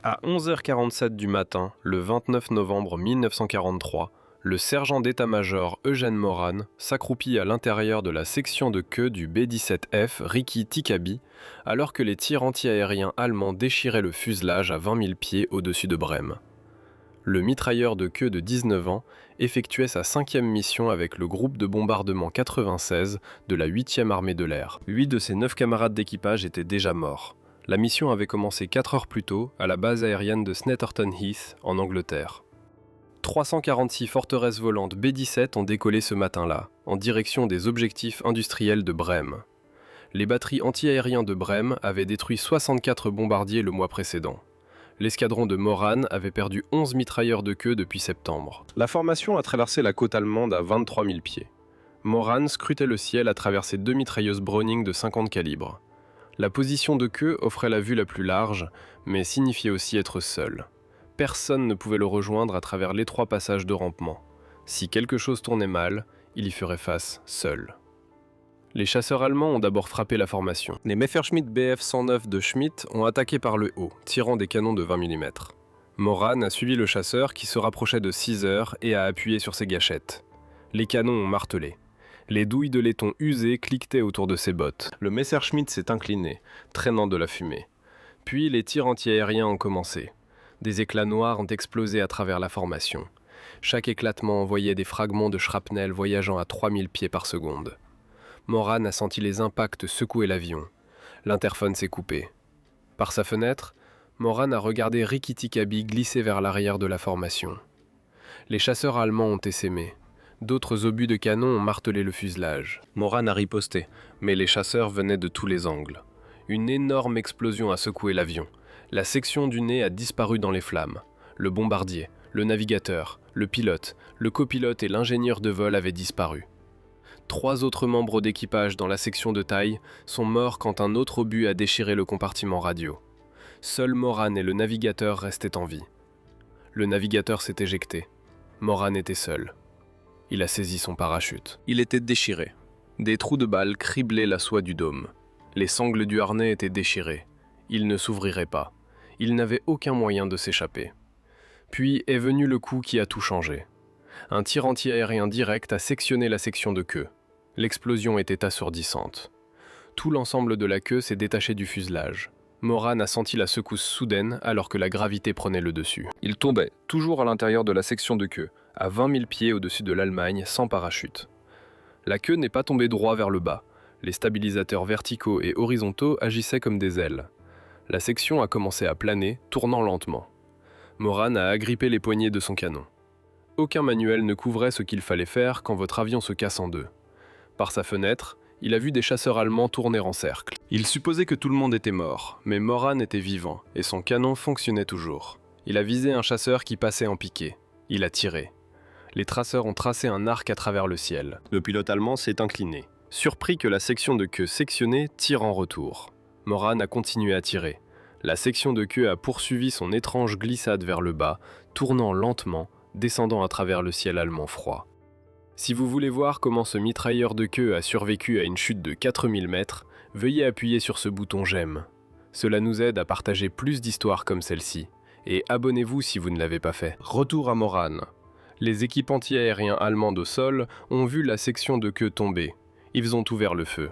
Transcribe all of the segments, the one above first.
À 11h47 du matin, le 29 novembre 1943, le sergent d'état-major Eugène Moran s'accroupit à l'intérieur de la section de queue du B-17F Rikki Tikkabi, alors que les tirs antiaériens allemands déchiraient le fuselage à 20 000 pieds au-dessus de Brême. Le mitrailleur de queue de 19 ans effectuait sa 5e mission avec le groupe de bombardement 96 de la 8e armée de l'air. 8 de ses 9 camarades d'équipage étaient déjà morts. La mission avait commencé 4 heures plus tôt à la base aérienne de Snetterton Heath, en Angleterre. 346 forteresses volantes B-17 ont décollé ce matin-là, en direction des objectifs industriels de Brême. Les batteries anti-aériens de Brême avaient détruit 64 bombardiers le mois précédent. L'escadron de Moran avait perdu 11 mitrailleurs de queue depuis septembre. La formation a traversé la côte allemande à 23 000 pieds. Moran scrutait le ciel à travers ses 2 mitrailleuses Browning de 50 calibres. La position de queue offrait la vue la plus large, mais signifiait aussi être seul. Personne ne pouvait le rejoindre à travers l'étroit passage de rampement. Si quelque chose tournait mal, il y ferait face seul. Les chasseurs allemands ont d'abord frappé la formation. Les Messerschmitt Bf 109 de Schmidt ont attaqué par le haut, tirant des canons de 20 mm. Moran a suivi le chasseur qui se rapprochait de 6 heures et a appuyé sur ses gâchettes. Les canons ont martelé. Les douilles de laiton usées cliquetaient autour de ses bottes. Le Messerschmitt s'est incliné, traînant de la fumée. Puis les tirs antiaériens ont commencé. Des éclats noirs ont explosé à travers la formation. Chaque éclatement envoyait des fragments de shrapnel voyageant à 3000 pieds par seconde. Moran a senti les impacts secouer l'avion. L'interphone s'est coupé. Par sa fenêtre, Moran a regardé Rikki Tikkabi glisser vers l'arrière de la formation. Les chasseurs allemands ont essaimé. D'autres obus de canon ont martelé le fuselage. Moran a riposté, mais les chasseurs venaient de tous les angles. Une énorme explosion a secoué l'avion. La section du nez a disparu dans les flammes. Le bombardier, le navigateur, le pilote, le copilote et l'ingénieur de vol avaient disparu. 3 autres membres d'équipage dans la section de taille sont morts quand un autre obus a déchiré le compartiment radio. Seuls Moran et le navigateur restaient en vie. Le navigateur s'est éjecté. Moran était seul. Il a saisi son parachute. Il était déchiré. Des trous de balles criblaient la soie du dôme. Les sangles du harnais étaient déchirées. Il ne s'ouvrirait pas. Il n'avait aucun moyen de s'échapper. Puis est venu le coup qui a tout changé. Un tir anti-aérien direct a sectionné la section de queue. L'explosion était assourdissante. Tout l'ensemble de la queue s'est détaché du fuselage. Moran a senti la secousse soudaine alors que la gravité prenait le dessus. Il tombait, toujours à l'intérieur de la section de queue, à 20 000 pieds au-dessus de l'Allemagne, sans parachute. La queue n'est pas tombée droit vers le bas. Les stabilisateurs verticaux et horizontaux agissaient comme des ailes. La section a commencé à planer, tournant lentement. Moran a agrippé les poignées de son canon. Aucun manuel ne couvrait ce qu'il fallait faire quand votre avion se casse en deux. Par sa fenêtre, il a vu des chasseurs allemands tourner en cercle. Il supposait que tout le monde était mort, mais Moran était vivant, et son canon fonctionnait toujours. Il a visé un chasseur qui passait en piqué. Il a tiré. Les traceurs ont tracé un arc à travers le ciel. Le pilote allemand s'est incliné. Surpris que la section de queue sectionnée tire en retour. Moran a continué à tirer. La section de queue a poursuivi son étrange glissade vers le bas, tournant lentement, descendant à travers le ciel allemand froid. Si vous voulez voir comment ce mitrailleur de queue a survécu à une chute de 4000 mètres, veuillez appuyer sur ce bouton j'aime. Cela nous aide à partager plus d'histoires comme celle-ci. Et abonnez-vous si vous ne l'avez pas fait. Retour à Moran. Les équipes anti-aériens allemandes au sol ont vu la section de queue tomber. Ils ont ouvert le feu.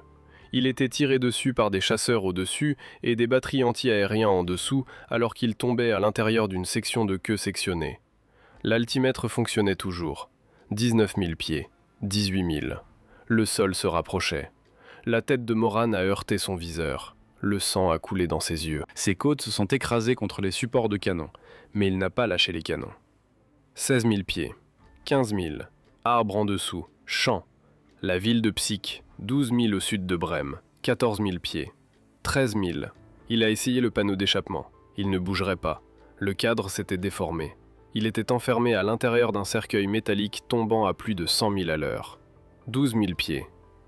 Il était tiré dessus par des chasseurs au-dessus et des batteries anti-aériens en dessous alors qu'il tombait à l'intérieur d'une section de queue sectionnée. L'altimètre fonctionnait toujours. 19 000 pieds, 18 000. Le sol se rapprochait. La tête de Moran a heurté son viseur. Le sang a coulé dans ses yeux. Ses côtes se sont écrasées contre les supports de canon, mais il n'a pas lâché les canons. 16 000 pieds, 15 000, arbres en dessous, champs. La ville de Psych, 12 000 au sud de Brême, 14 000 pieds, 13 000. Il a essayé le panneau d'échappement. Il ne bougerait pas. Le cadre s'était déformé. Il était enfermé à l'intérieur d'un cercueil métallique tombant à plus de 100 000 à l'heure. 12 000 pieds,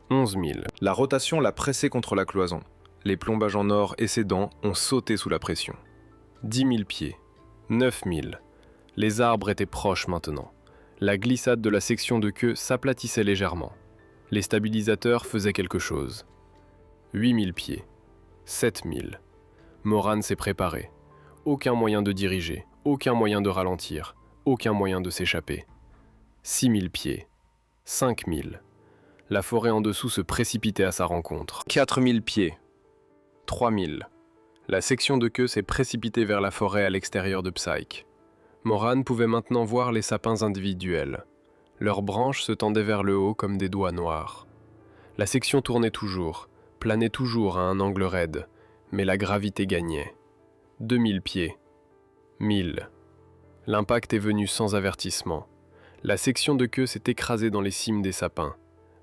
11 000. La rotation l'a pressé contre la cloison. Les plombages en or et ses dents ont sauté sous la pression. 10 000 pieds, 9 000. Les arbres étaient proches maintenant. La glissade de la section de queue s'aplatissait légèrement. Les stabilisateurs faisaient quelque chose. 8 000 pieds, 7 000. Moran s'est préparé. Aucun moyen de diriger, aucun moyen de ralentir, aucun moyen de s'échapper. 6000 pieds, 5000. La forêt en dessous se précipitait à sa rencontre. 4000 pieds, 3000. La section de queue s'est précipitée vers la forêt à l'extérieur de Psyche. Moran pouvait maintenant voir les sapins individuels. Leurs branches se tendaient vers le haut comme des doigts noirs. La section tournait toujours, planait toujours à un angle raide, mais la gravité gagnait. 2000 pieds, 1000. L'impact est venu sans avertissement. La section de queue s'est écrasée dans les cimes des sapins.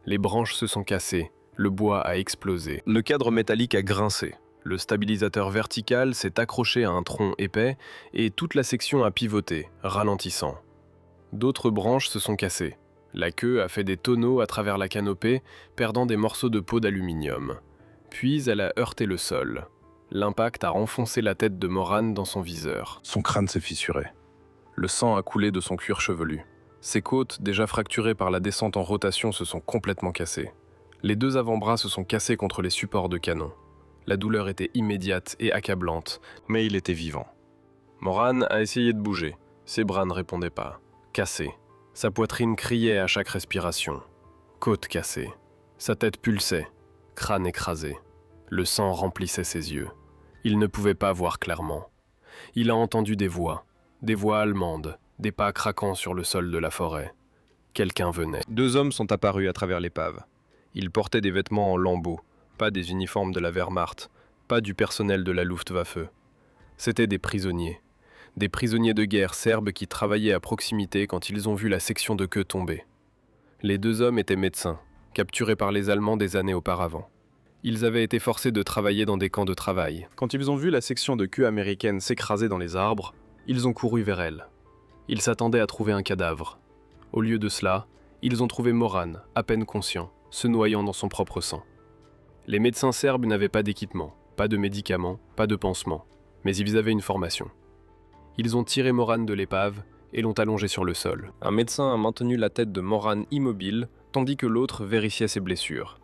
Les branches se sont cassées, le bois a explosé. Le cadre métallique a grincé. Le stabilisateur vertical s'est accroché à un tronc épais et toute la section a pivoté, ralentissant. D'autres branches se sont cassées. La queue a fait des tonneaux à travers la canopée, perdant des morceaux de peau d'aluminium. Puis elle a heurté le sol. L'impact a enfoncé la tête de Moran dans son viseur. Son crâne s'est fissuré. Le sang a coulé de son cuir chevelu. Ses côtes, déjà fracturées par la descente en rotation, se sont complètement cassées. Les deux avant-bras se sont cassés contre les supports de canon. La douleur était immédiate et accablante, mais il était vivant. Moran a essayé de bouger. Ses bras ne répondaient pas. Cassé. Sa poitrine criait à chaque respiration. Côte cassée. Sa tête pulsait. Crâne écrasé. Le sang remplissait ses yeux. Il ne pouvait pas voir clairement. Il a entendu des voix allemandes, des pas craquant sur le sol de la forêt. Quelqu'un venait. Deux hommes sont apparus à travers l'épave. Ils portaient des vêtements en lambeaux, pas des uniformes de la Wehrmacht, pas du personnel de la Luftwaffe. C'étaient des prisonniers de guerre serbes qui travaillaient à proximité quand ils ont vu la section de queue tomber. Les deux hommes étaient médecins, capturés par les Allemands des années auparavant. Ils avaient été forcés de travailler dans des camps de travail. Quand ils ont vu la section de queue américaine s'écraser dans les arbres, ils ont couru vers elle. Ils s'attendaient à trouver un cadavre. Au lieu de cela, ils ont trouvé Moran, à peine conscient, se noyant dans son propre sang. Les médecins serbes n'avaient pas d'équipement, pas de médicaments, pas de pansements, mais ils avaient une formation. Ils ont tiré Moran de l'épave et l'ont allongé sur le sol. Un médecin a maintenu la tête de Moran immobile, tandis que l'autre vérifiait ses blessures.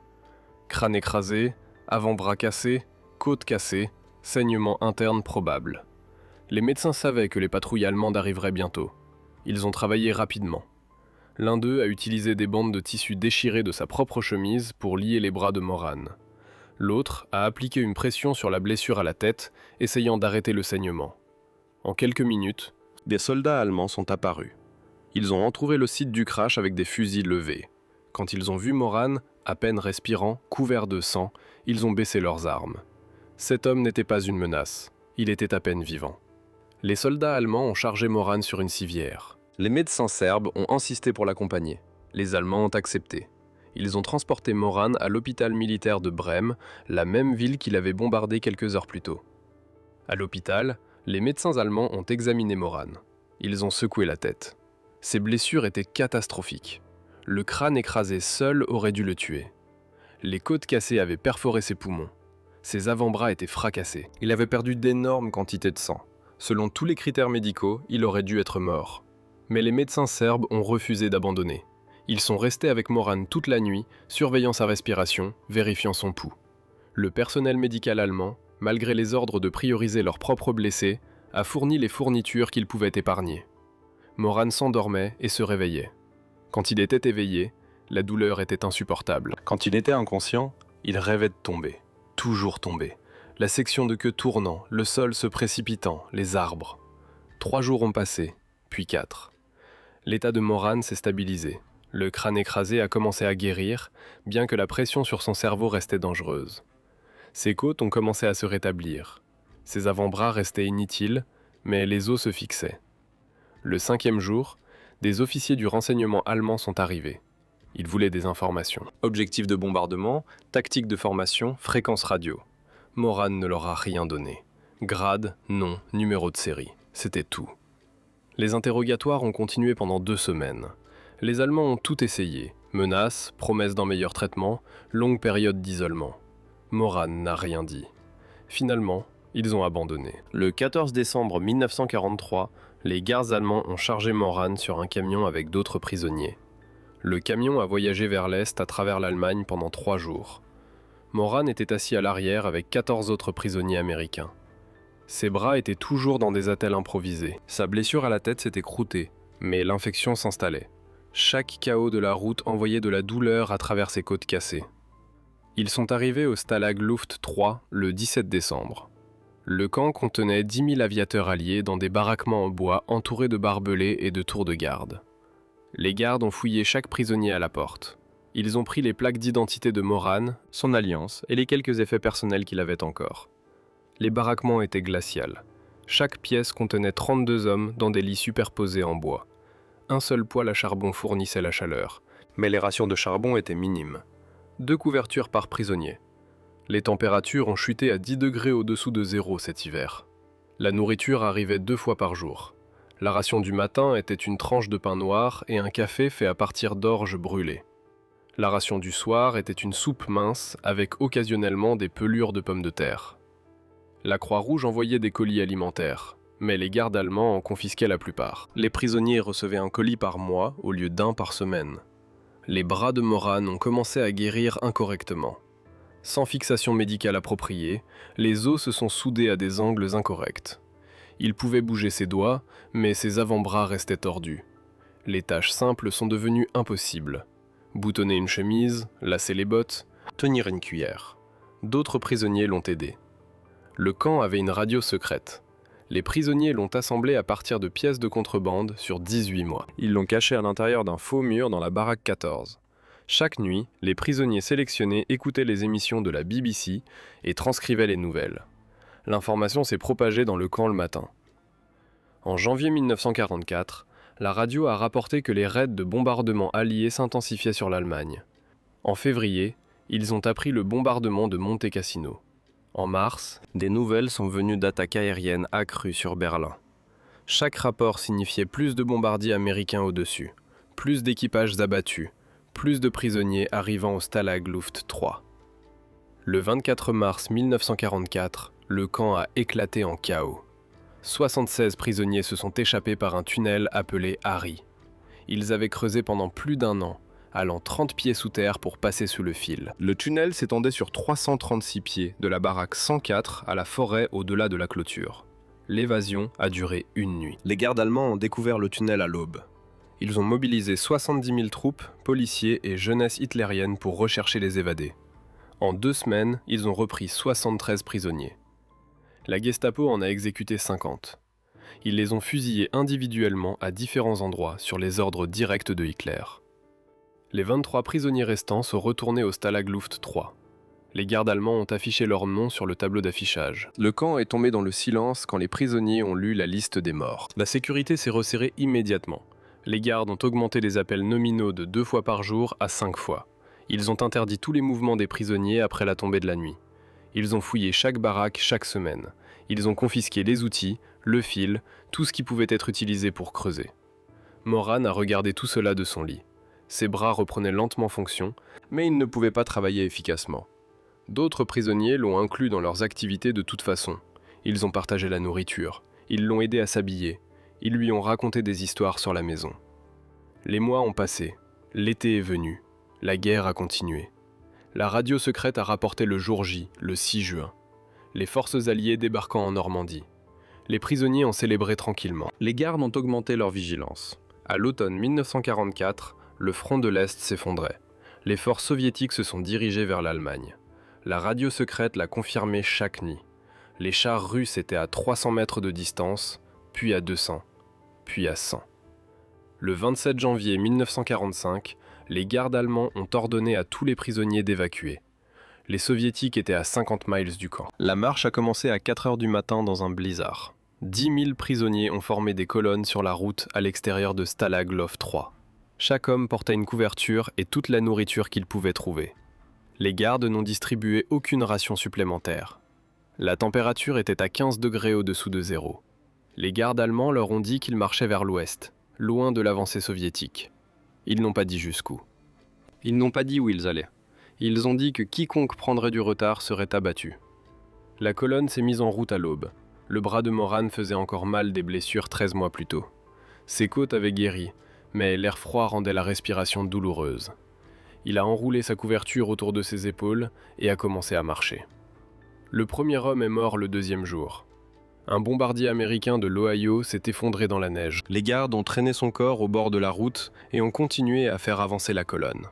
Crâne écrasé, avant-bras cassé, côte cassée, saignement interne probable. Les médecins savaient que les patrouilles allemandes arriveraient bientôt. Ils ont travaillé rapidement. L'un d'eux a utilisé des bandes de tissu déchirées de sa propre chemise pour lier les bras de Moran. L'autre a appliqué une pression sur la blessure à la tête, essayant d'arrêter le saignement. En quelques minutes, des soldats allemands sont apparus. Ils ont entouré le site du crash avec des fusils levés. Quand ils ont vu Moran, à peine respirant, couvert de sang, ils ont baissé leurs armes. Cet homme n'était pas une menace, il était à peine vivant. Les soldats allemands ont chargé Moran sur une civière. Les médecins serbes ont insisté pour l'accompagner. Les Allemands ont accepté. Ils ont transporté Moran à l'hôpital militaire de Brême, la même ville qu'il avait bombardée quelques heures plus tôt. À l'hôpital, les médecins allemands ont examiné Moran. Ils ont secoué la tête. Ses blessures étaient catastrophiques. Le crâne écrasé seul aurait dû le tuer. Les côtes cassées avaient perforé ses poumons. Ses avant-bras étaient fracassés. Il avait perdu d'énormes quantités de sang. Selon tous les critères médicaux, il aurait dû être mort. Mais les médecins serbes ont refusé d'abandonner. Ils sont restés avec Moran toute la nuit, surveillant sa respiration, vérifiant son pouls. Le personnel médical allemand, malgré les ordres de prioriser leurs propres blessés, a fourni les fournitures qu'ils pouvaient épargner. Moran s'endormait et se réveillait. Quand il était éveillé, la douleur était insupportable. Quand il était inconscient, il rêvait de tomber. Toujours tomber. La section de queue tournant, le sol se précipitant, les arbres. 3 jours ont passé, puis 4. L'état de Moran s'est stabilisé. Le crâne écrasé a commencé à guérir, bien que la pression sur son cerveau restait dangereuse. Ses côtes ont commencé à se rétablir. Ses avant-bras restaient inutiles, mais les os se fixaient. Le 5e jour, des officiers du renseignement allemand sont arrivés. Ils voulaient des informations. Objectif de bombardement, tactique de formation, fréquence radio. Moran ne leur a rien donné. Grade, nom, numéro de série, c'était tout. Les interrogatoires ont continué pendant 2 semaines. Les Allemands ont tout essayé. Menaces, promesses d'un meilleur traitement, longue période d'isolement. Moran n'a rien dit. Finalement, ils ont abandonné. Le 14 décembre 1943, les gardes allemands ont chargé Moran sur un camion avec d'autres prisonniers. Le camion a voyagé vers l'est à travers l'Allemagne pendant 3 jours. Moran était assis à l'arrière avec 14 autres prisonniers américains. Ses bras étaient toujours dans des attelles improvisées. Sa blessure à la tête s'était croûtée, mais l'infection s'installait. Chaque chaos de la route envoyait de la douleur à travers ses côtes cassées. Ils sont arrivés au Stalag Luft 3 le 17 décembre. Le camp contenait 10 000 aviateurs alliés dans des baraquements en bois entourés de barbelés et de tours de garde. Les gardes ont fouillé chaque prisonnier à la porte. Ils ont pris les plaques d'identité de Moran, son alliance et les quelques effets personnels qu'il avait encore. Les baraquements étaient glaciales. Chaque pièce contenait 32 hommes dans des lits superposés en bois. Un seul poêle à charbon fournissait la chaleur, mais les rations de charbon étaient minimes. 2 couvertures par prisonnier. Les températures ont chuté à 10 degrés au-dessous de zéro cet hiver. La nourriture arrivait 2 fois par jour. La ration du matin était une tranche de pain noir et un café fait à partir d'orge brûlées. La ration du soir était une soupe mince avec occasionnellement des pelures de pommes de terre. La Croix-Rouge envoyait des colis alimentaires, mais les gardes allemands en confisquaient la plupart. Les prisonniers recevaient un colis par mois au lieu d'un par semaine. Les bras de Moran ont commencé à guérir incorrectement. Sans fixation médicale appropriée, les os se sont soudés à des angles incorrects. Il pouvait bouger ses doigts, mais ses avant-bras restaient tordus. Les tâches simples sont devenues impossibles. Boutonner une chemise, lasser les bottes, tenir une cuillère. D'autres prisonniers l'ont aidé. Le camp avait une radio secrète. Les prisonniers l'ont assemblée à partir de pièces de contrebande sur 18 mois. Ils l'ont cachée à l'intérieur d'un faux mur dans la baraque 14. Chaque nuit, les prisonniers sélectionnés écoutaient les émissions de la BBC et transcrivaient les nouvelles. L'information s'est propagée dans le camp le matin. En janvier 1944, la radio a rapporté que les raids de bombardement alliés s'intensifiaient sur l'Allemagne. En février, ils ont appris le bombardement de Monte Cassino. En mars, des nouvelles sont venues d'attaques aériennes accrues sur Berlin. Chaque rapport signifiait plus de bombardiers américains au-dessus, plus d'équipages abattus, plus de prisonniers arrivant au Stalag Luft 3. Le 24 mars 1944, le camp a éclaté en chaos. 76 prisonniers se sont échappés par un tunnel appelé Harry. Ils avaient creusé pendant plus d'1 an, allant 30 pieds sous terre pour passer sous le fil. Le tunnel s'étendait sur 336 pieds, de la baraque 104 à la forêt au-delà de la clôture. L'évasion a duré 1 nuit. Les gardes allemands ont découvert le tunnel à l'aube. Ils ont mobilisé 70 000 troupes, policiers et jeunesse hitlérienne pour rechercher les évadés. En 2 semaines, ils ont repris 73 prisonniers. La Gestapo en a exécuté 50. Ils les ont fusillés individuellement à différents endroits sur les ordres directs de Hitler. Les 23 prisonniers restants sont retournés au Stalag Luft 3. Les gardes allemands ont affiché leurs noms sur le tableau d'affichage. Le camp est tombé dans le silence quand les prisonniers ont lu la liste des morts. La sécurité s'est resserrée immédiatement. Les gardes ont augmenté les appels nominaux de 2 fois par jour à 5 fois. Ils ont interdit tous les mouvements des prisonniers après la tombée de la nuit. Ils ont fouillé chaque baraque chaque semaine. Ils ont confisqué les outils, le fil, tout ce qui pouvait être utilisé pour creuser. Moran a regardé tout cela de son lit. Ses bras reprenaient lentement fonction, mais il ne pouvait pas travailler efficacement. D'autres prisonniers l'ont inclus dans leurs activités de toute façon. Ils ont partagé la nourriture, ils l'ont aidé à s'habiller, ils lui ont raconté des histoires sur la maison. Les mois ont passé, l'été est venu, la guerre a continué. La radio secrète a rapporté le jour J, le 6 juin. Les forces alliées débarquant en Normandie. Les prisonniers ont célébré tranquillement. Les gardes ont augmenté leur vigilance. À l'automne 1944, le front de l'Est s'effondrait. Les forces soviétiques se sont dirigées vers l'Allemagne. La radio secrète l'a confirmé chaque nuit. Les chars russes étaient à 300 mètres de distance, puis à 200, puis à 100. Le 27 janvier 1945, les gardes allemands ont ordonné à tous les prisonniers d'évacuer. Les soviétiques étaient à 50 miles du camp. La marche a commencé à 4 heures du matin dans un blizzard. 10 000 prisonniers ont formé des colonnes sur la route à l'extérieur de Stalag Luft 3. Chaque homme portait une couverture et toute la nourriture qu'il pouvait trouver. Les gardes n'ont distribué aucune ration supplémentaire. La température était à 15 degrés au-dessous de zéro. Les gardes allemands leur ont dit qu'ils marchaient vers l'ouest, loin de l'avancée soviétique. Ils n'ont pas dit jusqu'où. Ils n'ont pas dit où ils allaient. Ils ont dit que quiconque prendrait du retard serait abattu. La colonne s'est mise en route à l'aube. Le bras de Moran faisait encore mal des blessures 13 mois plus tôt. Ses côtes avaient guéri, mais l'air froid rendait la respiration douloureuse. Il a enroulé sa couverture autour de ses épaules et a commencé à marcher. Le premier homme est mort le 2e jour. Un bombardier américain de l'Ohio s'est effondré dans la neige. Les gardes ont traîné son corps au bord de la route et ont continué à faire avancer la colonne.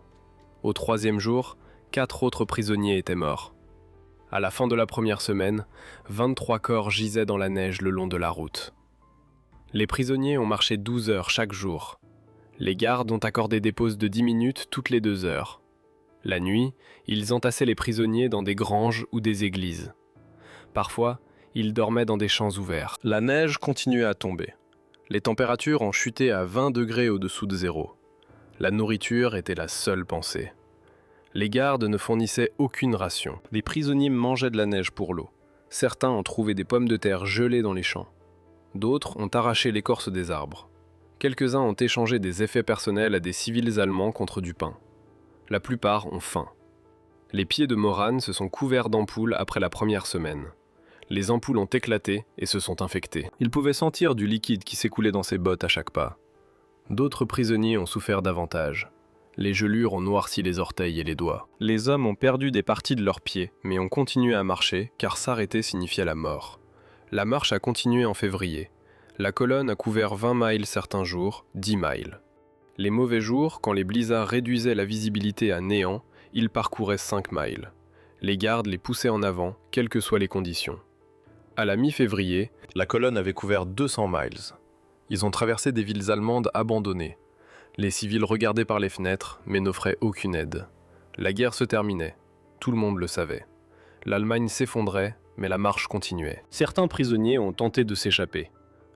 Au 3e jour, 4 autres prisonniers étaient morts. À la fin de la première semaine, 23 corps gisaient dans la neige le long de la route. Les prisonniers ont marché 12 heures chaque jour. Les gardes ont accordé des pauses de 10 minutes toutes les 2 heures. La nuit, ils entassaient les prisonniers dans des granges ou des églises. Parfois, ils dormaient dans des champs ouverts. La neige continuait à tomber. Les températures ont chuté à 20 degrés au-dessous de zéro. La nourriture était la seule pensée. Les gardes ne fournissaient aucune ration. Les prisonniers mangeaient de la neige pour l'eau. Certains ont trouvé des pommes de terre gelées dans les champs. D'autres ont arraché l'écorce des arbres. Quelques-uns ont échangé des effets personnels à des civils allemands contre du pain. La plupart ont faim. Les pieds de Moran se sont couverts d'ampoules après la première semaine. Les ampoules ont éclaté et se sont infectées. Il pouvait sentir du liquide qui s'écoulait dans ses bottes à chaque pas. D'autres prisonniers ont souffert davantage. Les gelures ont noirci les orteils et les doigts. Les hommes ont perdu des parties de leurs pieds, mais ont continué à marcher, car s'arrêter signifiait la mort. La marche a continué en février. La colonne a couvert 20 miles certains jours, 10 miles. Les mauvais jours, quand les blizzards réduisaient la visibilité à néant, ils parcouraient 5 miles. Les gardes les poussaient en avant, quelles que soient les conditions. À la mi-février, la colonne avait couvert 200 miles. Ils ont traversé des villes allemandes abandonnées. Les civils regardaient par les fenêtres, mais n'offraient aucune aide. La guerre se terminait. Tout le monde le savait. L'Allemagne s'effondrait, mais la marche continuait. Certains prisonniers ont tenté de s'échapper.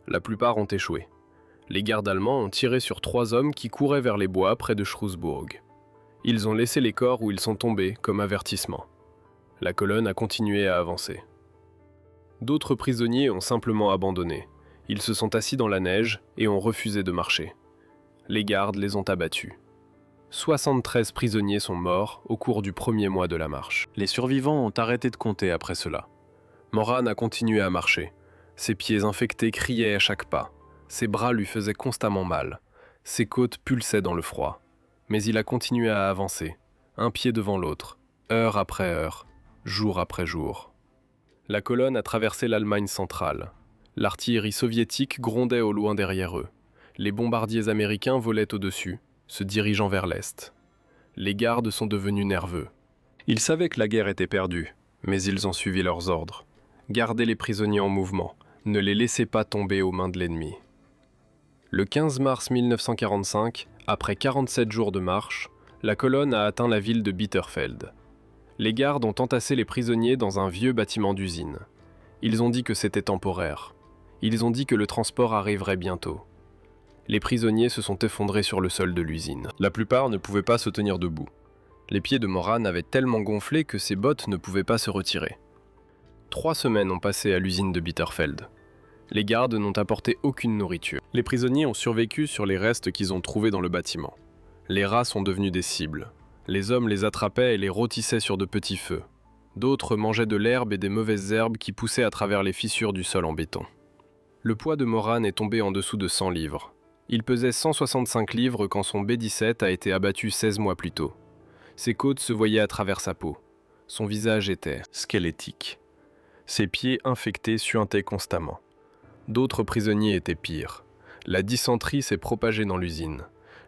La plupart ont échoué. Les gardes allemands ont tiré sur 3 hommes qui couraient vers les bois près de Schruesburg. Ils ont laissé les corps où ils sont tombés comme avertissement. La colonne a continué à avancer. D'autres prisonniers ont simplement abandonné. Ils se sont assis dans la neige et ont refusé de marcher. Les gardes les ont abattus. 73 prisonniers sont morts au cours du premier mois de la marche. Les survivants ont arrêté de compter après cela. Moran a continué à marcher. Ses pieds infectés criaient à chaque pas. Ses bras lui faisaient constamment mal. Ses côtes pulsaient dans le froid. Mais il a continué à avancer, un pied devant l'autre, heure après heure, jour après jour. La colonne a traversé l'Allemagne centrale. L'artillerie soviétique grondait au loin derrière eux. Les bombardiers américains volaient au-dessus, se dirigeant vers l'est. Les gardes sont devenus nerveux. Ils savaient que la guerre était perdue, mais ils ont suivi leurs ordres. Gardez les prisonniers en mouvement, ne les laissez pas tomber aux mains de l'ennemi. Le 15 mars 1945, après 47 jours de marche, la colonne a atteint la ville de Bitterfeld. Les gardes ont entassé les prisonniers dans un vieux bâtiment d'usine. Ils ont dit que c'était temporaire. Ils ont dit que le transport arriverait bientôt. Les prisonniers se sont effondrés sur le sol de l'usine. La plupart ne pouvaient pas se tenir debout. Les pieds de Moran avaient tellement gonflé que ses bottes ne pouvaient pas se retirer. 3 semaines ont passé à l'usine de Bitterfeld. Les gardes n'ont apporté aucune nourriture. Les prisonniers ont survécu sur les restes qu'ils ont trouvés dans le bâtiment. Les rats sont devenus des cibles. Les hommes les attrapaient et les rôtissaient sur de petits feux. D'autres mangeaient de l'herbe et des mauvaises herbes qui poussaient à travers les fissures du sol en béton. Le poids de Moran est tombé en dessous de 100 livres. Il pesait 165 livres quand son B-17 a été abattu 16 mois plus tôt. Ses côtes se voyaient à travers sa peau. Son visage était squelettique. Ses pieds infectés suintaient constamment. D'autres prisonniers étaient pires. La dysenterie s'est propagée dans l'usine.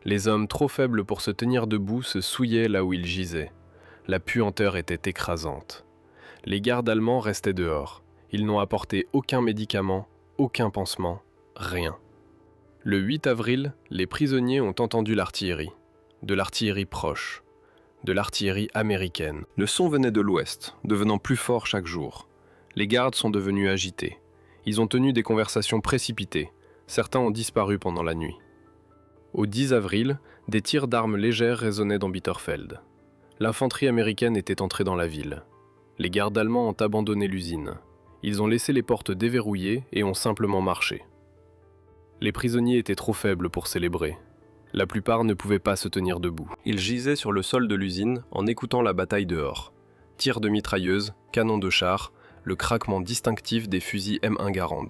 Les hommes trop faibles pour se tenir debout se souillaient là où ils gisaient. La puanteur était écrasante. Les gardes allemands restaient dehors. Ils n'ont apporté aucun médicament, aucun pansement, rien. Le 8 avril, les prisonniers ont entendu l'artillerie. De l'artillerie proche. De l'artillerie américaine. Le son venait de l'ouest, devenant plus fort chaque jour. Les gardes sont devenus agités. Ils ont tenu des conversations précipitées. Certains ont disparu pendant la nuit. Au 10 avril, des tirs d'armes légères résonnaient dans Bitterfeld. L'infanterie américaine était entrée dans la ville. Les gardes allemands ont abandonné l'usine. Ils ont laissé les portes déverrouillées et ont simplement marché. Les prisonniers étaient trop faibles pour célébrer. La plupart ne pouvaient pas se tenir debout. Ils gisaient sur le sol de l'usine en écoutant la bataille dehors. Tirs de mitrailleuses, canons de chars, le craquement distinctif des fusils M1 Garand.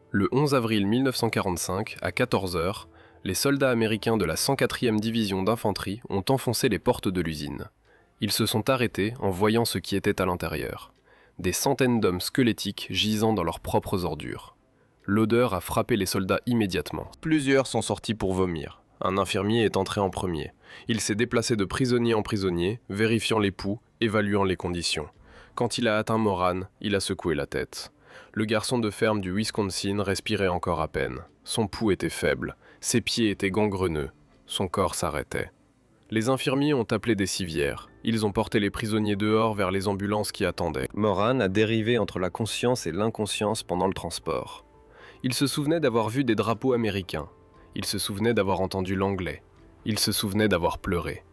Le 11 avril 1945, à 14 h, les soldats américains de la 104e division d'infanterie ont enfoncé les portes de l'usine. Ils se sont arrêtés en voyant ce qui était à l'intérieur. des centaines d'hommes squelettiques gisant dans leurs propres ordures. L'odeur a frappé les soldats immédiatement. Plusieurs sont sortis pour vomir. Un infirmier est entré en premier. Il s'est déplacé de prisonnier en prisonnier, vérifiant les pouls, évaluant les conditions. Quand il a atteint Moran, il a secoué la tête. Le garçon de ferme du Wisconsin respirait encore à peine. Son pouls était faible, ses pieds étaient gangreneux, son corps s'arrêtait. Les infirmiers ont appelé des civières. Ils ont porté les prisonniers dehors vers les ambulances qui attendaient. Moran a dérivé entre la conscience et l'inconscience pendant le transport. Il se souvenait d'avoir vu des drapeaux américains. Il se souvenait d'avoir entendu l'anglais. Il se souvenait d'avoir pleuré.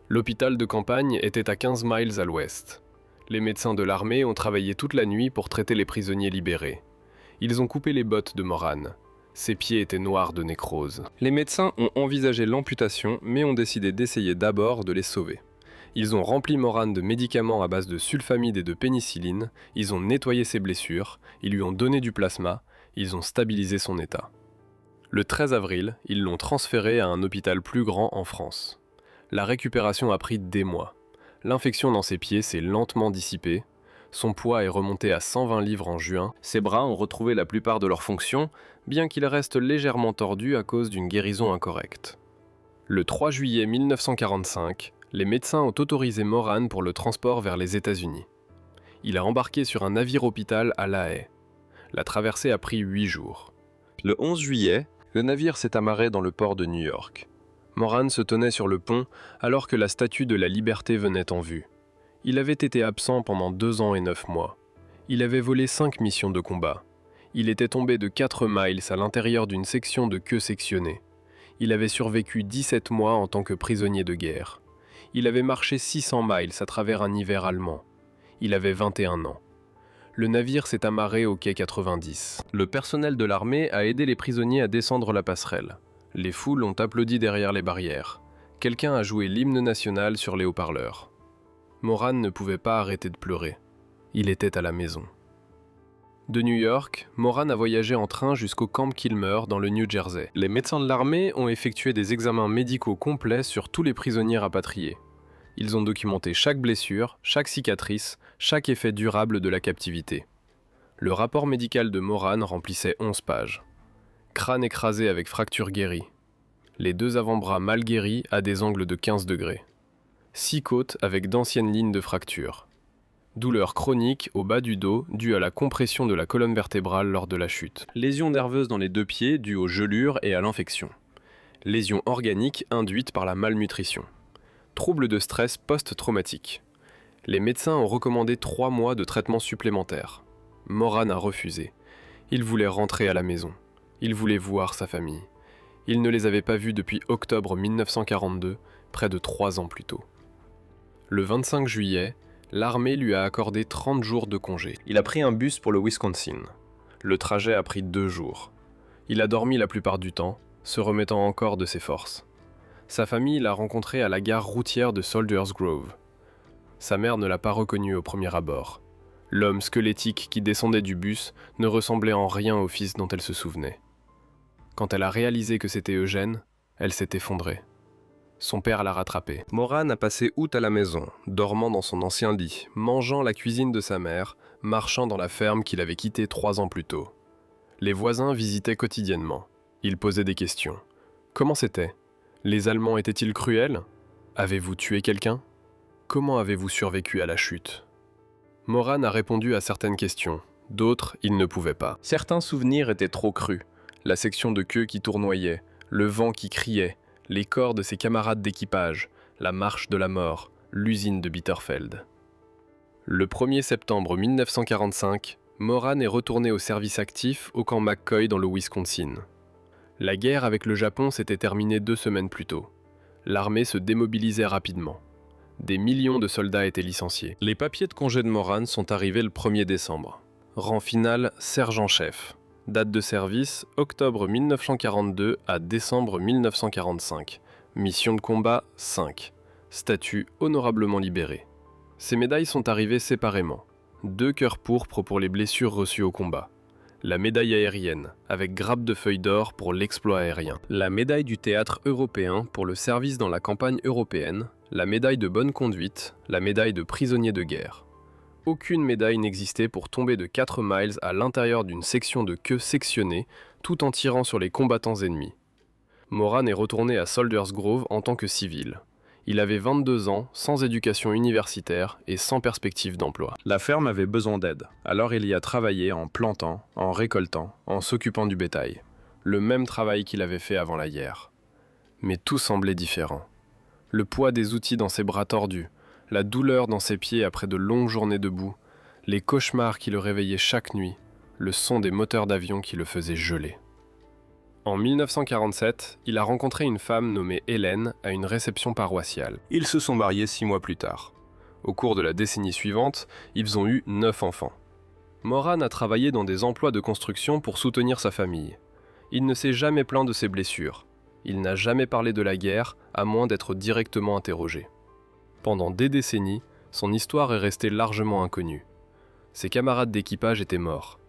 L'hôpital de campagne était à 15 miles à l'ouest. Les médecins de l'armée ont travaillé toute la nuit pour traiter les prisonniers libérés. Ils ont coupé les bottes de Moran. Ses pieds étaient noirs de nécrose. Les médecins ont envisagé l'amputation, mais ont décidé d'essayer d'abord de les sauver. Ils ont rempli Moran de médicaments à base de sulfamide et de pénicilline, ils ont nettoyé ses blessures, ils lui ont donné du plasma, ils ont stabilisé son état. Le 13 avril, ils l'ont transféré à un hôpital plus grand en France. La récupération a pris des mois. L'infection dans ses pieds s'est lentement dissipée. Son poids est remonté à 120 livres en juin. Ses bras ont retrouvé la plupart de leurs fonctions, bien qu'ils restent légèrement tordus à cause d'une guérison incorrecte. Le 3 juillet 1945, les médecins ont autorisé Moran pour le transport vers les États-Unis. Il a embarqué sur un navire-hôpital à La Haye. La traversée a pris 8 jours. Le 11 juillet, le navire s'est amarré dans le port de New York. Moran se tenait sur le pont alors que la Statue de la Liberté venait en vue. Il avait été absent pendant 2 ans et 9 mois. Il avait volé 5 missions de combat. Il était tombé de 4 miles à l'intérieur d'une section de queue sectionnée. Il avait survécu 17 mois en tant que prisonnier de guerre. Il avait marché 600 miles à travers un hiver allemand. Il avait 21 ans. Le navire s'est amarré au quai 90. Le personnel de l'armée a aidé les prisonniers à descendre la passerelle. Les foules ont applaudi derrière les barrières. Quelqu'un a joué l'hymne national sur les haut-parleurs. Moran ne pouvait pas arrêter de pleurer. Il était à la maison. De New York, Moran a voyagé en train jusqu'au Camp Kilmer dans le New Jersey. Les médecins de l'armée ont effectué des examens médicaux complets sur tous les prisonniers rapatriés. Ils ont documenté chaque blessure, chaque cicatrice, chaque effet durable de la captivité. Le rapport médical de Moran remplissait 11 pages. Crâne écrasé avec fracture guérie. Les 2 avant-bras mal guéris à des angles de 15 degrés. 6 côtes avec d'anciennes lignes de fracture. Douleur chronique au bas du dos due à la compression de la colonne vertébrale lors de la chute. Lésions nerveuses dans les 2 pieds dues aux gelures et à l'infection. Lésions organiques induites par la malnutrition. Troubles de stress post-traumatique. Les médecins ont recommandé 3 mois de traitement supplémentaire. Moran a refusé. Il voulait rentrer à la maison. Il voulait voir sa famille. Il ne les avait pas vus depuis octobre 1942, près de 3 ans plus tôt. Le 25 juillet, l'armée lui a accordé 30 jours de congé. Il a pris un bus pour le Wisconsin. Le trajet a pris 2 jours. Il a dormi la plupart du temps, se remettant encore de ses forces. Sa famille l'a rencontré à la gare routière de Soldiers Grove. Sa mère ne l'a pas reconnu au premier abord. L'homme squelettique qui descendait du bus ne ressemblait en rien au fils dont elle se souvenait. Quand elle a réalisé que c'était Eugène, elle s'est effondrée. Son père l'a rattrapé. Moran a passé août à la maison, dormant dans son ancien lit, mangeant la cuisine de sa mère, marchant dans la ferme qu'il avait quittée 3 ans plus tôt. Les voisins visitaient quotidiennement. Ils posaient des questions. Comment c'était ? Les Allemands étaient-ils cruels ? Avez-vous tué quelqu'un ? Comment avez-vous survécu à la chute ? Moran a répondu à certaines questions. D'autres, il ne pouvait pas. Certains souvenirs étaient trop crus. La section de queue qui tournoyait, le vent qui criait, les corps de ses camarades d'équipage, la marche de la mort, l'usine de Bitterfeld. Le 1er septembre 1945, Moran est retourné au service actif au camp McCoy dans le Wisconsin. La guerre avec le Japon s'était terminée 2 semaines plus tôt. L'armée se démobilisait rapidement. Des millions de soldats étaient licenciés. Les papiers de congé de Moran sont arrivés le 1er décembre. Rang final, sergent-chef. Date de service, octobre 1942 à décembre 1945. Mission de combat, 5. Statut honorablement libéré. Ces médailles sont arrivées séparément. 2 cœurs pourpres pour les blessures reçues au combat. La médaille aérienne, avec grappe de feuilles d'or pour l'exploit aérien. La médaille du théâtre européen pour le service dans la campagne européenne. La médaille de bonne conduite. La médaille de prisonnier de guerre. Aucune médaille n'existait pour tomber de 4 miles à l'intérieur d'une section de queue sectionnée, tout en tirant sur les combattants ennemis. Moran est retourné à Soldiers Grove en tant que civil. Il avait 22 ans, sans éducation universitaire et sans perspective d'emploi. La ferme avait besoin d'aide, alors il y a travaillé en plantant, en récoltant, en s'occupant du bétail. Le même travail qu'il avait fait avant la guerre. Mais tout semblait différent. Le poids des outils dans ses bras tordus, la douleur dans ses pieds après de longues journées debout, les cauchemars qui le réveillaient chaque nuit, le son des moteurs d'avion qui le faisaient geler. En 1947, il a rencontré une femme nommée Hélène à une réception paroissiale. Ils se sont mariés 6 mois plus tard. Au cours de la décennie suivante, ils ont eu 9 enfants. Moran a travaillé dans des emplois de construction pour soutenir sa famille. Il ne s'est jamais plaint de ses blessures. Il n'a jamais parlé de la guerre, à moins d'être directement interrogé. Pendant des décennies, son histoire est restée largement inconnue. Ses camarades d'équipage étaient morts.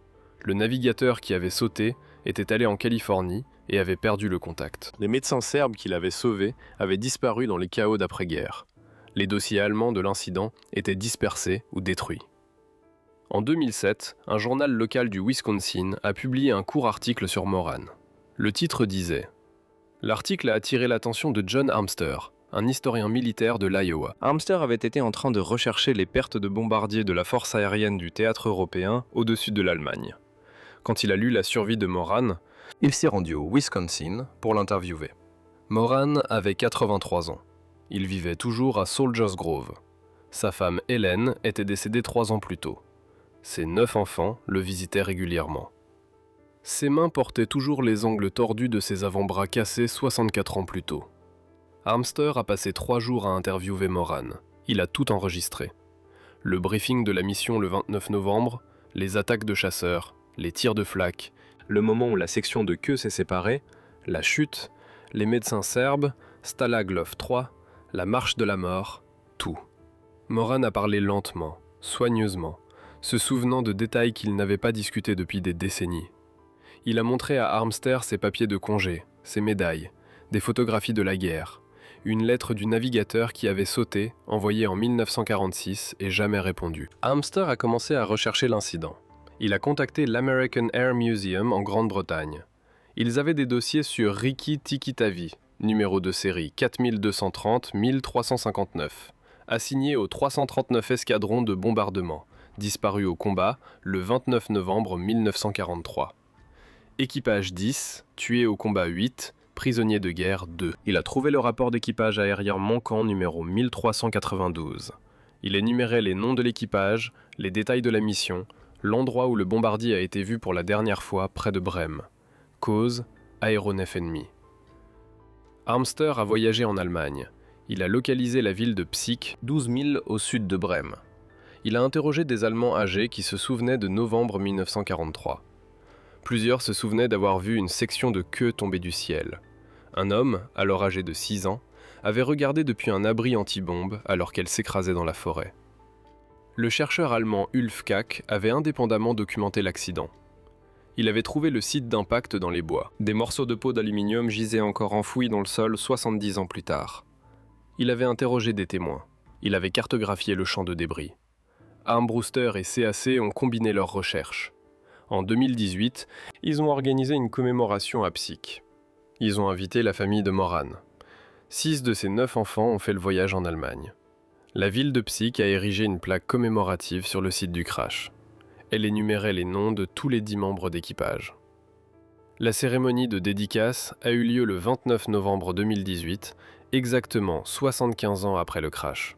Le navigateur qui avait sauté était allé en Californie et avait perdu le contact. Les médecins serbes qui l'avaient sauvé avaient disparu dans les chaos d'après-guerre. Les dossiers allemands de l'incident étaient dispersés ou détruits. En 2007, un journal local du Wisconsin a publié un court article sur Moran. Le titre disait « L'article a attiré l'attention de John Armster, un historien militaire de l'Iowa. Armster avait été en train de rechercher les pertes de bombardiers de la force aérienne du théâtre européen au-dessus de l'Allemagne. Quand il a lu la survie de Moran, il s'est rendu au Wisconsin pour l'interviewer. Moran avait 83 ans. Il vivait toujours à Soldiers Grove. Sa femme Hélène était décédée 3 ans plus tôt. Ses 9 enfants le visitaient régulièrement. Ses mains portaient toujours les ongles tordus de ses avant-bras cassés 64 ans plus tôt. Armster a passé 3 jours à interviewer Moran. Il a tout enregistré. Le briefing de la mission le 29 novembre, les attaques de chasseurs, les tirs de flak, le moment où la section de queue s'est séparée, la chute, les médecins serbes, Stalaglov 3, la marche de la mort, tout. Moran a parlé lentement, soigneusement, se souvenant de détails qu'il n'avait pas discutés depuis des décennies. Il a montré à Armster ses papiers de congé, ses médailles, des photographies de la guerre, une lettre du navigateur qui avait sauté, envoyée en 1946 et jamais répondu. Armster a commencé à rechercher l'incident. Il a contacté l'American Air Museum en Grande-Bretagne. Ils avaient des dossiers sur Ricky Tikitavi, numéro de série 4230-1359, assigné au 339 escadron de bombardement, disparu au combat le 29 novembre 1943. Équipage 10, tué au combat 8, prisonnier de guerre 2. Il a trouvé le rapport d'équipage aérien manquant numéro 1392. Il énumérait les noms de l'équipage, les détails de la mission, l'endroit où le bombardier a été vu pour la dernière fois près de Brême. Cause, aéronef ennemi. Armster a voyagé en Allemagne. Il a localisé la ville de Psych, 12 000 au sud de Brême. Il a interrogé des Allemands âgés qui se souvenaient de novembre 1943. Plusieurs se souvenaient d'avoir vu une section de queue tomber du ciel. Un homme, alors âgé de 6 ans, avait regardé depuis un abri anti-bombe alors qu'elle s'écrasait dans la forêt. Le chercheur allemand Ulf Kack avait indépendamment documenté l'accident. Il avait trouvé le site d'impact dans les bois. Des morceaux de peau d'aluminium gisaient encore enfouis dans le sol 70 ans plus tard. Il avait interrogé des témoins. Il avait cartographié le champ de débris. Armbruster et CAC ont combiné leurs recherches. En 2018, ils ont organisé une commémoration à Psych. Ils ont invité la famille de Moran. 6 de ses 9 enfants ont fait le voyage en Allemagne. La ville de Psych a érigé une plaque commémorative sur le site du crash. Elle énumérait les noms de tous les 10 membres d'équipage. La cérémonie de dédicace a eu lieu le 29 novembre 2018, exactement 75 ans après le crash.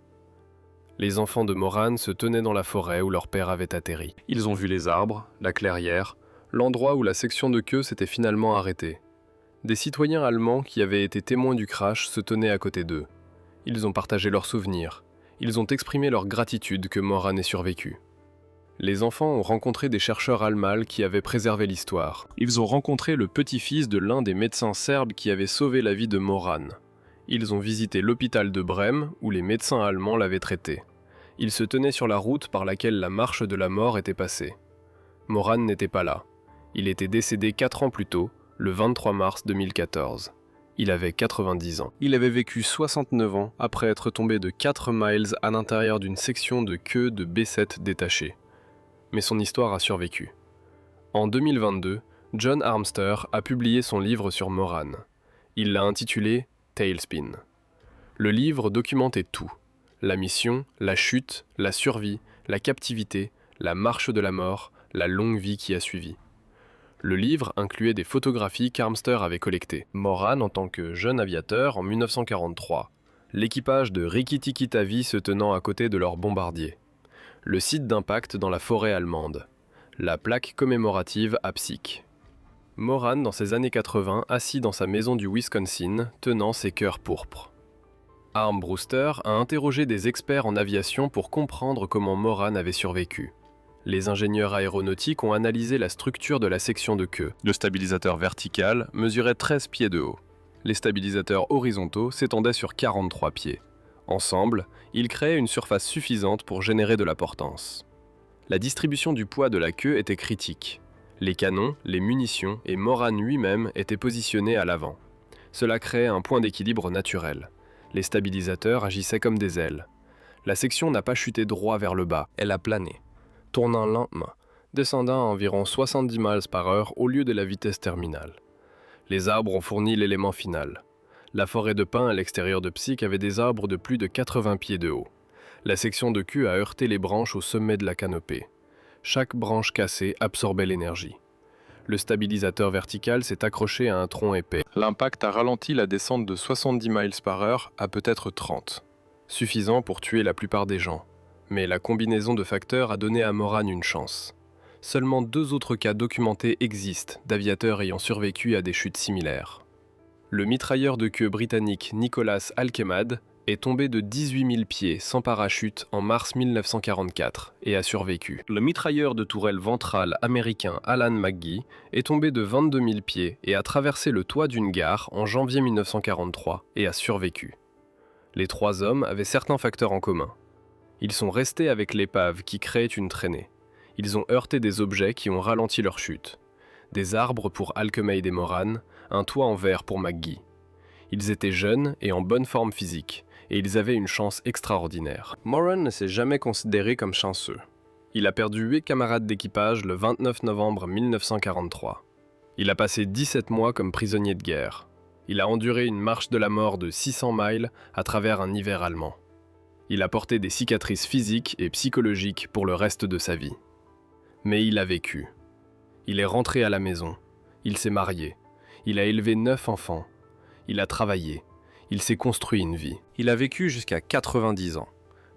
Les enfants de Moran se tenaient dans la forêt où leur père avait atterri. Ils ont vu les arbres, la clairière, l'endroit où la section de queue s'était finalement arrêtée. Des citoyens allemands qui avaient été témoins du crash se tenaient à côté d'eux. Ils ont partagé leurs souvenirs. Ils ont exprimé leur gratitude que Moran ait survécu. Les enfants ont rencontré des chercheurs allemands qui avaient préservé l'histoire. Ils ont rencontré le petit-fils de l'un des médecins serbes qui avait sauvé la vie de Moran. Ils ont visité l'hôpital de Brême où les médecins allemands l'avaient traité. Ils se tenaient sur la route par laquelle la marche de la mort était passée. Moran n'était pas là. Il était décédé 4 ans plus tôt, le 23 mars 2014. Il avait 90 ans. Il avait vécu 69 ans après être tombé de 4 miles à l'intérieur d'une section de queue de B7 détachée. Mais son histoire a survécu. En 2022, John Armster a publié son livre sur Moran. Il l'a intitulé « Tailspin ». Le livre documentait tout. La mission, la chute, la survie, la captivité, la marche de la mort, la longue vie qui a suivi. Le livre incluait des photographies qu'Armster avait collectées. Moran en tant que jeune aviateur en 1943. L'équipage de Rikki-Tikki-Tavi se tenant à côté de leur bombardier. Le site d'impact dans la forêt allemande. La plaque commémorative à Psych. Moran dans ses années 80, assis dans sa maison du Wisconsin, tenant ses cœurs pourpres. Armbruster a interrogé des experts en aviation pour comprendre comment Moran avait survécu. Les ingénieurs aéronautiques ont analysé la structure de la section de queue. Le stabilisateur vertical mesurait 13 pieds de haut. Les stabilisateurs horizontaux s'étendaient sur 43 pieds. Ensemble, ils créaient une surface suffisante pour générer de la portance. La distribution du poids de la queue était critique. Les canons, les munitions et Moran lui-même étaient positionnés à l'avant. Cela créait un point d'équilibre naturel. Les stabilisateurs agissaient comme des ailes. La section n'a pas chuté droit vers le bas, elle a plané, tournant lentement, descendant à environ 70 miles par heure au lieu de la vitesse terminale. Les arbres ont fourni l'élément final. La forêt de pins à l'extérieur de Psych avait des arbres de plus de 80 pieds de haut. La section de queue a heurté les branches au sommet de la canopée. Chaque branche cassée absorbait l'énergie. Le stabilisateur vertical s'est accroché à un tronc épais. L'impact a ralenti la descente de 70 miles par heure à peut-être 30. Suffisant pour tuer la plupart des gens. Mais la combinaison de facteurs a donné à Moran une chance. Seulement 2 autres cas documentés existent d'aviateurs ayant survécu à des chutes similaires. Le mitrailleur de queue britannique Nicholas Alkemad est tombé de 18 000 pieds sans parachute en mars 1944 et a survécu. Le mitrailleur de tourelle ventrale américain Alan McGee est tombé de 22 000 pieds et a traversé le toit d'une gare en janvier 1943 et a survécu. Les 3 hommes avaient certains facteurs en commun. Ils sont restés avec l'épave qui créait une traînée. Ils ont heurté des objets qui ont ralenti leur chute. Des arbres pour Alkemade et Moran, un toit en verre pour McGee. Ils étaient jeunes et en bonne forme physique, et ils avaient une chance extraordinaire. Moran ne s'est jamais considéré comme chanceux. Il a perdu 8 camarades d'équipage le 29 novembre 1943. Il a passé 17 mois comme prisonnier de guerre. Il a enduré une marche de la mort de 600 miles à travers un hiver allemand. Il a porté des cicatrices physiques et psychologiques pour le reste de sa vie. Mais il a vécu. Il est rentré à la maison. Il s'est marié. Il a élevé 9 enfants. Il a travaillé. Il s'est construit une vie. Il a vécu jusqu'à 90 ans.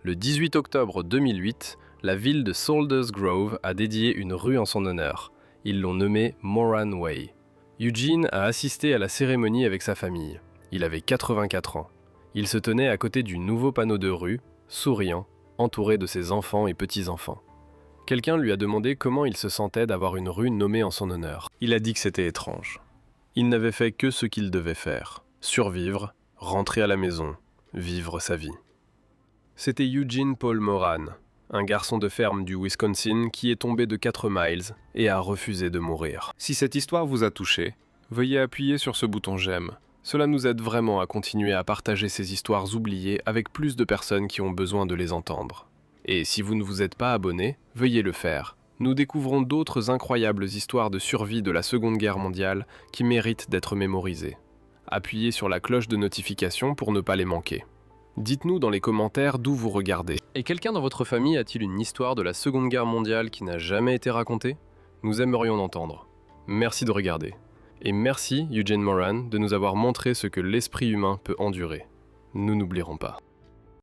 Le 18 octobre 2008, la ville de Saunders Grove a dédié une rue en son honneur. Ils l'ont nommé Moran Way. Eugene a assisté à la cérémonie avec sa famille. Il avait 84 ans. Il se tenait à côté du nouveau panneau de rue, souriant, entouré de ses enfants et petits-enfants. Quelqu'un lui a demandé comment il se sentait d'avoir une rue nommée en son honneur. Il a dit que c'était étrange. Il n'avait fait que ce qu'il devait faire, survivre, rentrer à la maison, vivre sa vie. C'était Eugene Paul Moran, un garçon de ferme du Wisconsin qui est tombé de 4 miles et a refusé de mourir. Si cette histoire vous a touché, veuillez appuyer sur ce bouton j'aime. Cela nous aide vraiment à continuer à partager ces histoires oubliées avec plus de personnes qui ont besoin de les entendre. Et si vous ne vous êtes pas abonné, veuillez le faire. Nous découvrons d'autres incroyables histoires de survie de la Seconde Guerre mondiale qui méritent d'être mémorisées. Appuyez sur la cloche de notification pour ne pas les manquer. Dites-nous dans les commentaires d'où vous regardez. Et quelqu'un dans votre famille a-t-il une histoire de la Seconde Guerre mondiale qui n'a jamais été racontée? Nous aimerions l'entendre. Merci de regarder. Et merci Eugene Moran de nous avoir montré ce que l'esprit humain peut endurer. Nous n'oublierons pas.